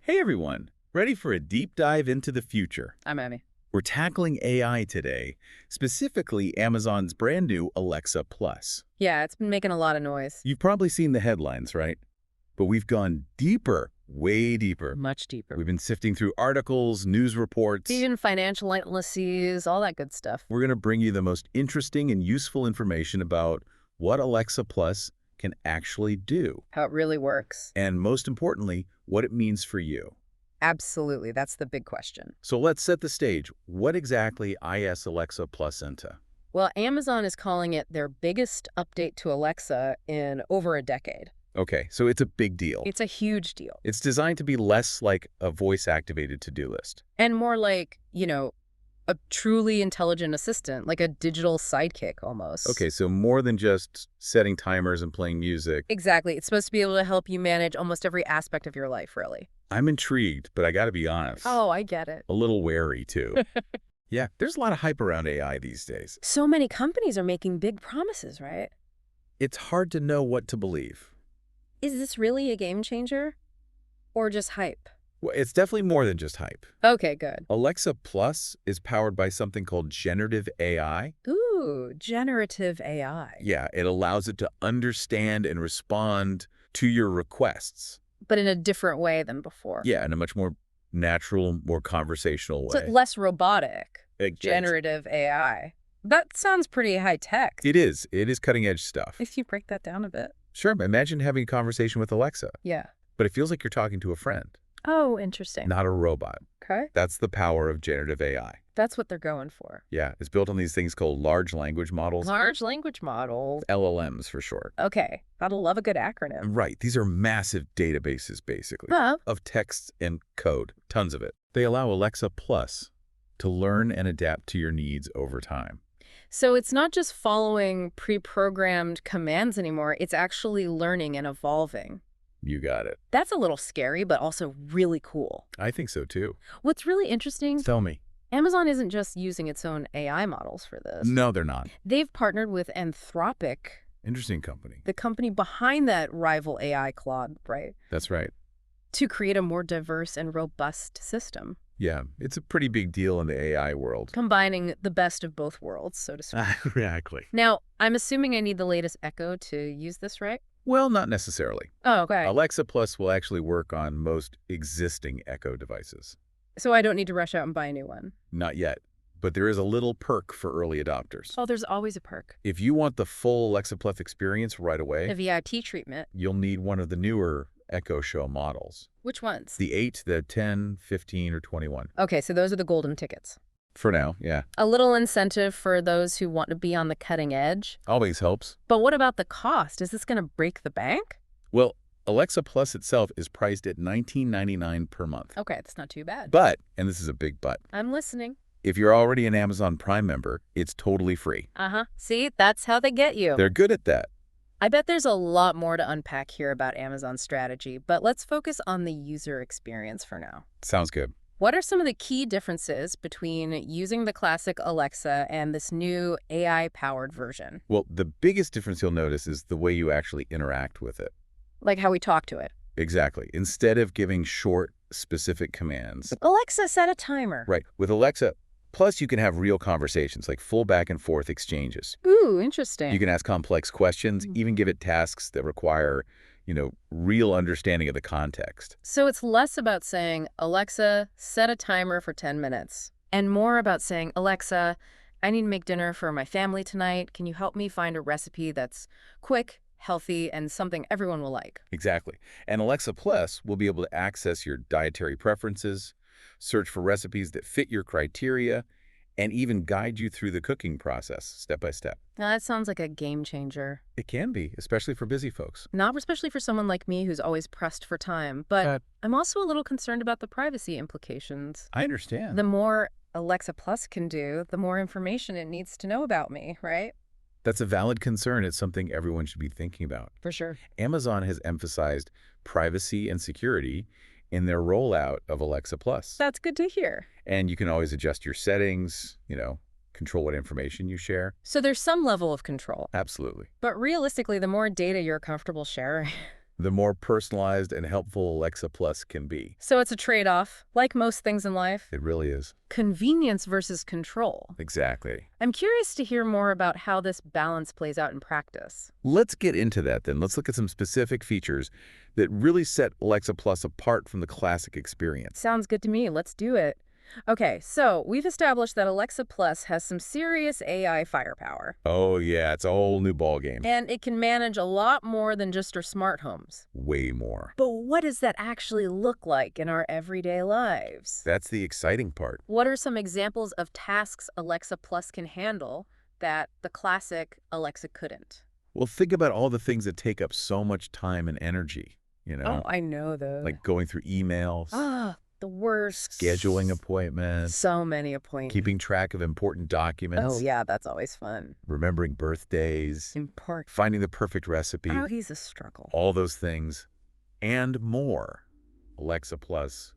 Hey everyone, ready for a deep dive into the future? I'm Emmy. We're tackling AI today, specifically Amazon's brand new Alexa Plus. Yeah, it's been making a lot of noise. You've probably seen the headlines, right? But we've gone deeper, way deeper. Much deeper. We've been sifting through articles, news reports. Even financial analyses, all that good stuff. We're going to bring you the most interesting and useful information about what Alexa Plus can actually do. How it really works. And most importantly, what it means for you. Absolutely. That's the big question. So let's set the stage. What exactly is Alexa Placenta? Well, Amazon is calling it their biggest update to Alexa in over a decade. Okay, so it's a big deal. It's a huge deal. It's designed to be less like a voice-activated to-do list. And more like, a truly intelligent assistant, like a digital sidekick almost. Okay, so more than just setting timers and playing music. Exactly. It's supposed to be able to help you manage almost every aspect of your life, really. I'm intrigued, but I gotta be honest. Oh, I get it. A little wary, too. Yeah, there's a lot of hype around AI these days. So many companies are making big promises, right? It's hard to know what to believe. Is this really a game changer? Or just hype? Well, it's definitely more than just hype. Okay, good. Alexa Plus is powered by something called generative AI. Ooh, generative AI. Yeah, it allows it to understand and respond to your requests. But in a different way than before. Yeah, in a much more natural, more conversational So way. less robotic. Ex- Generative AI. That sounds pretty high tech. It is. It is cutting edge stuff. If you break that down a bit. Sure, imagine having a conversation with Alexa, Yeah. but it feels like you're talking to a friend, Oh, interesting. not a robot. Okay. That's the power of generative AI. That's what they're going for. Yeah, it's built on these things called large language models, Large language models. LLMs for short. Okay. Gotta love a good acronym. Right, these are massive databases, basically, Huh? of text and code, tons of it. They allow Alexa Plus to learn and adapt to your needs over time. So it's not just following pre-programmed commands anymore. It's actually learning and evolving. You got it. That's a little scary, but also really cool. I think so, too. What's really interesting, Tell me. Amazon isn't just using its own AI models for this. No, they're not. They've partnered with Anthropic, Interesting company. the company behind that rival AI Claude, right, That's right. to create a more diverse and robust system, Yeah, it's a pretty big deal in the AI world. combining the best of both worlds, so to speak. Exactly. Now, I'm assuming I need the latest Echo to use this, right? Well, not necessarily. Oh, okay. Alexa Plus will actually work on most existing Echo devices. So I don't need to rush out and buy a new one. Not yet, but there is a little perk for early adopters. Oh, there's always a perk. If you want the full Alexa Plus experience right The away, VIP treatment. you'll need one of the newer Echo Show models. Which ones? The 8, the 10, 15, or 21. Okay, so those are the golden tickets. For now, yeah. A little incentive for those who want to be on the cutting edge. Always helps. But what about the cost? Is this going to break the bank? Well, Alexa Plus itself is priced at $19.99 per month. Okay, that's not too bad. But, and this is a big but, I'm listening. if you're already an Amazon Prime member, it's totally free. Uh-huh. See, that's how they get you. They're good at that. I bet there's a lot more to unpack here about Amazon's strategy, but let's focus on the user experience for now. Sounds good. What are some of the key differences between using the classic Alexa and this new AI-powered version? Well, the biggest difference you'll notice is the way you actually interact with it. Like how we talk to it. Exactly. Instead of giving short, specific commands. Alexa, set a timer. Right. With Alexa Plus, you can have real conversations, like full back and forth exchanges. Ooh, interesting. You can ask complex questions, even give it tasks that require, real understanding of the context. So it's less about saying, Alexa, set a timer for 10 minutes, and more about saying, Alexa, I need to make dinner for my family tonight. Can you help me find a recipe that's quick, healthy, and something everyone will like? Exactly. And Alexa Plus will be able to access your dietary preferences, search for recipes that fit your criteria, and even guide you through the cooking process step by step. Now, that sounds like a game changer. It can be, especially for busy folks. Not especially for someone like me who's always pressed for time, but I'm also a little concerned about the privacy implications. I understand. The more Alexa Plus can do, the more information it needs to know about me, right? That's a valid concern. It's something everyone should be thinking about. For sure. Amazon has emphasized privacy and security in their rollout of Alexa Plus. That's good to hear. And you can always adjust your settings, control what information you share. So there's some level of control. Absolutely. But realistically, the more data you're comfortable sharing, the more personalized and helpful Alexa Plus can be. So it's a trade-off, like most things in life. It really is. Convenience versus control. Exactly. I'm curious to hear more about how this balance plays out in practice. Let's get into that then. Let's look at some specific features that really set Alexa Plus apart from the classic experience. Sounds good to me. Let's do it. Okay, so we've established that Alexa Plus has some serious AI firepower. Oh yeah, it's a whole new ballgame. And it can manage a lot more than just our smart homes. Way more. But what does that actually look like in our everyday lives? That's the exciting part. What are some examples of tasks Alexa Plus can handle that the classic Alexa couldn't? Well, think about all the things that take up so much time and energy, Oh, I know those. like going through emails, The worst. scheduling appointments, So many appointments. keeping track of important documents, Oh, yeah, that's always fun. remembering birthdays, Important. finding the perfect recipe, Oh, he's a struggle. all those things, and more. Alexa Plus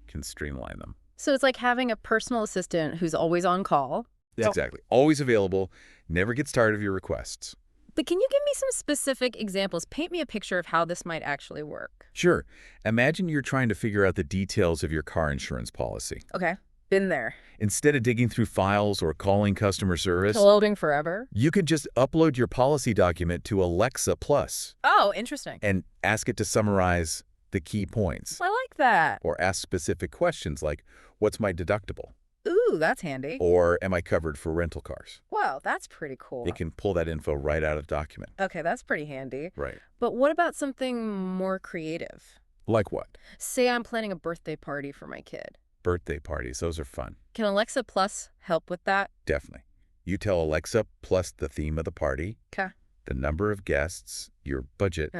can streamline them. So it's like having a personal assistant who's always on call. Exactly. Always available, never gets tired of your requests. But can you give me some specific examples? Paint me a picture of how this might actually work. Sure. Imagine you're trying to figure out the details of your car insurance policy. Okay, been there. Instead of digging through files or calling customer service, Loading forever. you could just upload your policy document to Alexa Plus Oh, interesting. and ask it to summarize the key points I like that. or ask specific questions like, what's my deductible? Ooh, that's handy. Or am I covered for rental cars? Wow, that's pretty cool. It can pull that info right out of the document. Okay, that's pretty handy. Right. But what about something more creative? Like what? Say I'm planning a birthday party for my kid. Birthday parties. Those are fun. Can Alexa Plus help with that? Definitely. You tell Alexa plus the theme of the party, Okay. the number of guests, your budget.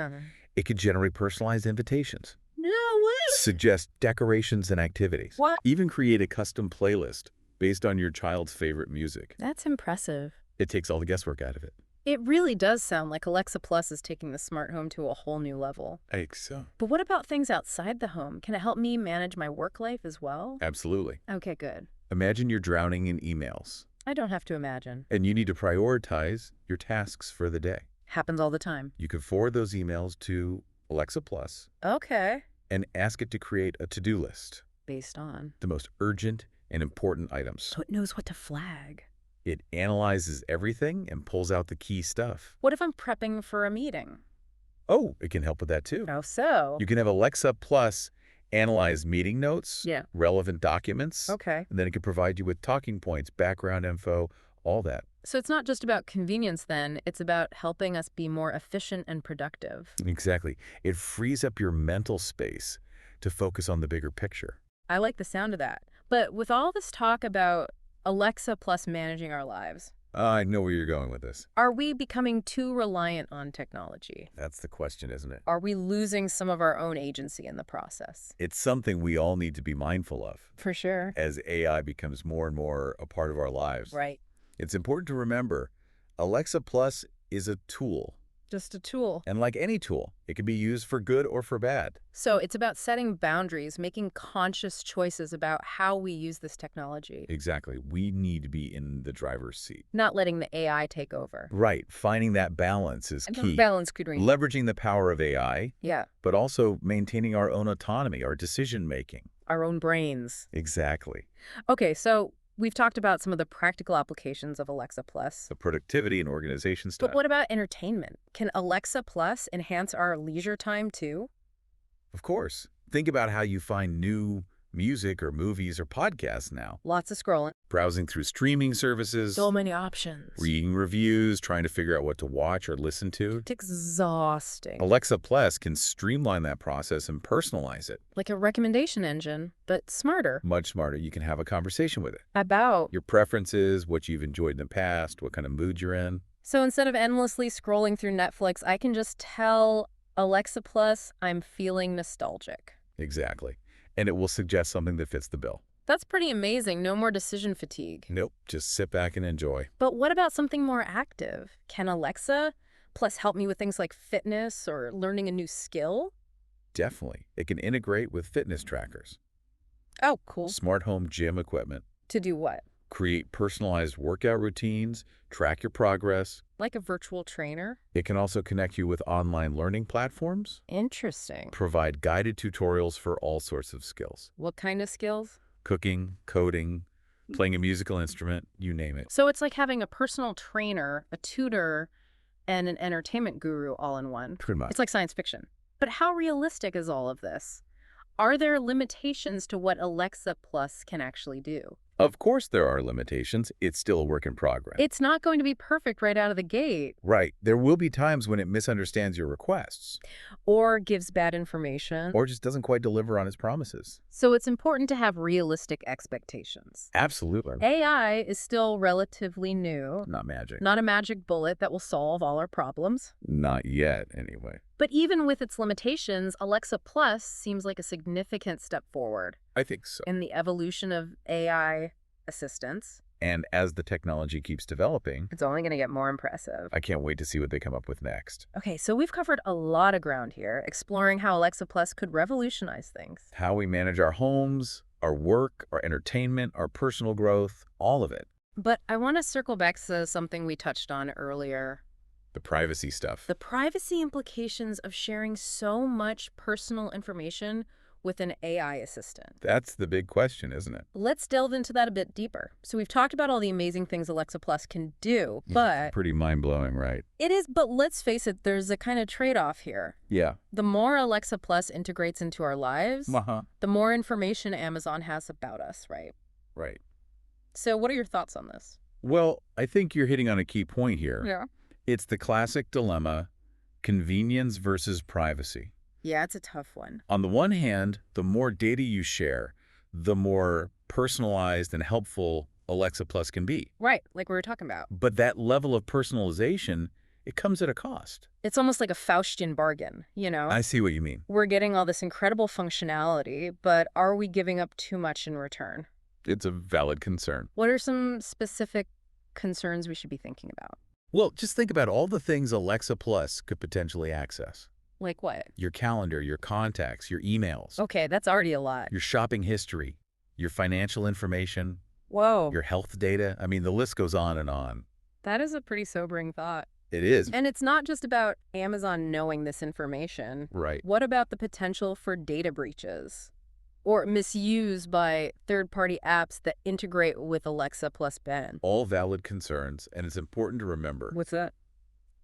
It could generate personalized invitations, No way. suggest decorations and activities, What? even create a custom playlist based on your child's favorite music. That's impressive. It takes all the guesswork out of it. It really does sound like Alexa Plus is taking the smart home to a whole new level. I think so. But what about things outside the home? Can it help me manage my work life as well? Absolutely. Okay, good. Imagine you're drowning in emails, I don't have to imagine. and you need to prioritize your tasks for the day. Happens all the time. You can forward those emails to Alexa Plus Okay. and ask it to create a to-do list, Based on. the most urgent and important items. So it knows what to flag. It analyzes everything and pulls out the key stuff. What if I'm prepping for a meeting? Oh, it can help with that too. Oh, so. You can have Alexa Plus analyze meeting notes, Yeah. relevant documents, Okay. and then it can provide you with talking points, background info, all that. So it's not just about convenience then, it's about helping us be more efficient and productive. Exactly. It frees up your mental space to focus on the bigger picture. I like the sound of that. But with all this talk about Alexa Plus managing our lives, I know where you're going with this. are we becoming too reliant on technology? That's the question, isn't it? Are we losing some of our own agency in the process? It's something we all need to be mindful of For sure. as AI becomes more and more a part of our lives. Right. It's important to remember, Alexa Plus is a tool. Just a tool. And like any tool, it can be used for good or for bad. So it's about setting boundaries, making conscious choices about how we use this technology, Exactly. We need to be in the driver's seat. not letting the AI take over. Right. Finding that balance is And the key. balance could ring. Leveraging the power of AI, Yeah. but also maintaining our own autonomy, our decision making. Our own brains. Exactly. Okay, so we've talked about some of the practical applications of Alexa Plus. The productivity and organization stuff. But what about entertainment? Can Alexa Plus enhance our leisure time too? Of course. Think about how you find new music or movies or podcasts now. Lots of scrolling. Browsing through streaming services, So many options. reading reviews, trying to figure out what to watch or listen to. It's exhausting. Alexa Plus can streamline that process and personalize it. Like a recommendation engine, but smarter. Much smarter. You can have a conversation with it. About. Your preferences, what you've enjoyed in the past, what kind of mood you're in. So instead of endlessly scrolling through Netflix, I can just tell Alexa Plus I'm feeling nostalgic. Exactly. And it will suggest something that fits the bill. That's pretty amazing. No more decision fatigue. Nope. Just sit back and enjoy. But what about something more active? Can Alexa Plus help me with things like fitness or learning a new skill? Definitely. It can integrate with fitness trackers, Oh, cool. smart home gym equipment, To do what? create personalized workout routines, track your progress. Like a virtual trainer? It can also connect you with online learning platforms, Interesting. provide guided tutorials for all sorts of skills. What kind of skills? Cooking, coding, playing a musical instrument, you name it. So it's like having a personal trainer, a tutor, and an entertainment guru all in one. Pretty much. It's like science fiction. But how realistic is all of this? Are there limitations to what Alexa Plus can actually do? Of course there are limitations. It's still a work in progress. It's not going to be perfect right out of the gate. Right. There will be times when it misunderstands your requests Or gives bad information. or just doesn't quite deliver on its promises. So it's important to have realistic expectations. Absolutely. AI is still relatively new. Not magic. Not a magic bullet that will solve all our problems. Not yet, anyway. But even with its limitations, Alexa Plus seems like a significant step forward I think so. in the evolution of AI assistants. And as the technology keeps developing, It's only going to get more impressive. I can't wait to see what they come up with next. Okay, so we've covered a lot of ground here, exploring how Alexa Plus could revolutionize things. How we manage our homes, our work, our entertainment, our personal growth, all of it. But I want to circle back to something we touched on earlier. The privacy stuff. The privacy implications of sharing so much personal information with an AI assistant. That's the big question, isn't it? Let's delve into that a bit deeper. So we've talked about all the amazing things Alexa Plus can do, but Pretty mind-blowing, right? it is, but let's face it, there's a kind of trade-off here. Yeah. The more Alexa Plus integrates into our lives, the more information Amazon has about us, right? Right. So what are your thoughts on this? Well, I think you're hitting on a key point here. Yeah. It's the classic dilemma, convenience versus privacy. Yeah, it's a tough one. On the one hand, the more data you share, the more personalized and helpful Alexa Plus can be. Right, like we were talking about. But that level of personalization, it comes at a cost. It's almost like a Faustian bargain, you know? I see what you mean. We're getting all this incredible functionality, but are we giving up too much in return? It's a valid concern. What are some specific concerns we should be thinking about? Well, just think about all the things Alexa Plus could potentially access. Like what? Your calendar, your contacts, your emails, Okay, that's already a lot. your shopping history, your financial information, Whoa, your health data. I mean, the list goes on and on. that is a pretty sobering thought. It is. And it's not just about Amazon knowing this information. Right. What about the potential for data breaches? Or misuse by third-party apps that integrate with Alexa plus Ben? All valid concerns, and it's important to remember, What's that?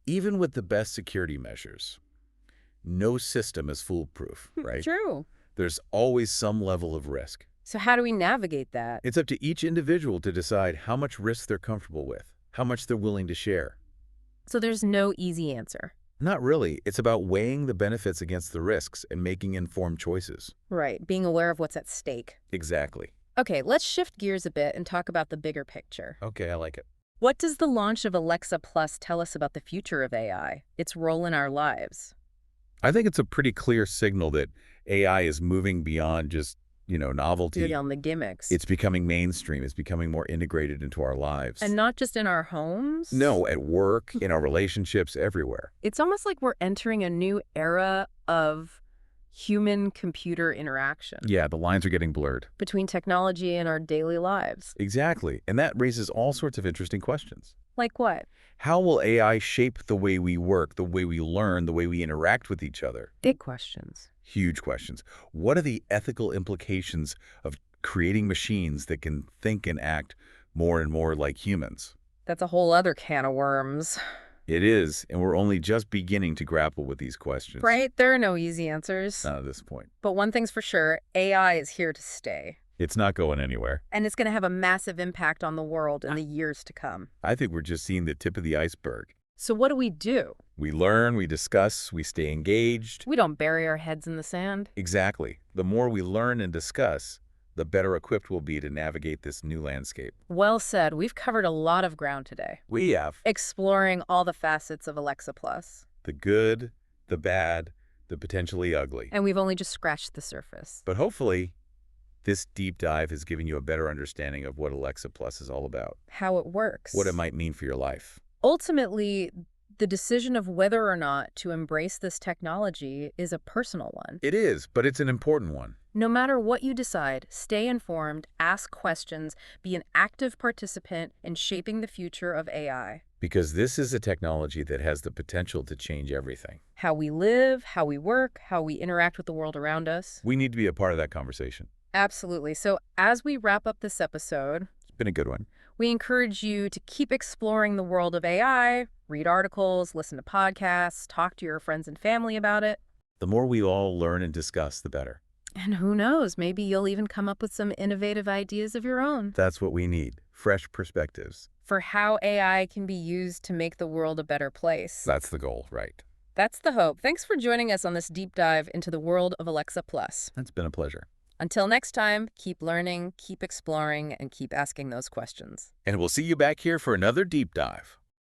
even with the best security measures, no system is foolproof, right? True. There's always some level of risk. So how do we navigate that? It's up to each individual to decide how much risk they're comfortable with, how much they're willing to share. So there's no easy answer. Not really. It's about weighing the benefits against the risks and making informed choices. Right, being aware of what's at stake. Exactly. Okay, let's shift gears a bit and talk about the bigger picture. Okay, I like it. What does the launch of Alexa Plus tell us about the future of AI, its role in our lives? I think it's a pretty clear signal that AI is moving beyond just, novelty. Beyond the gimmicks. It's becoming mainstream. It's becoming more integrated into our lives. And not just in our homes? No, at work, in our relationships, everywhere. It's almost like we're entering a new era of human-computer interaction Yeah, the lines are getting blurred. between technology and our daily lives. Exactly. And that raises all sorts of interesting questions. Like what? How will AI shape the way we work, the way we learn, the way we interact with each other? Big questions. Huge questions. What are the ethical implications of creating machines that can think and act more and more like humans? That's a whole other can of worms. It is, and we're only just beginning to grapple with these questions. Right? There are no easy answers. Not at this point. But one thing's for sure, AI is here to stay. It's not going anywhere. And it's going to have a massive impact on the world in the years to come. I think we're just seeing the tip of the iceberg. So what do? We learn, we discuss, we stay engaged. We don't bury our heads in the sand. Exactly. The more we learn and discuss, the better equipped we'll be to navigate this new landscape. Well said. We've covered a lot of ground today, We have exploring all the facets of Alexa Plus. the good, the bad, the potentially ugly. And we've only just scratched the surface. But hopefully, this deep dive has given you a better understanding of what Alexa Plus is all about, How it works. what it might mean for your life. Ultimately, The decision of whether or not to embrace this technology is a personal one. It is, but it's an important one. No matter what you decide, stay informed, ask questions, be an active participant in shaping the future of AI. Because this is a technology that has the potential to change everything. How we live, how we work, how we interact with the world around us. We need to be a part of that conversation. Absolutely. So as we wrap up this episode, It's been a good one. we encourage you to keep exploring the world of AI, read articles, listen to podcasts, talk to your friends and family about it. The more we all learn and discuss, the better. And who knows, maybe you'll even come up with some innovative ideas of your own That's what we need. Fresh perspectives. for how AI can be used to make the world a better place. That's the goal, right? That's the hope. Thanks for joining us on this deep dive into the world of Alexa Plus. It's been a pleasure. Until next time, keep learning, keep exploring, and keep asking those questions. And we'll see you back here for another deep dive.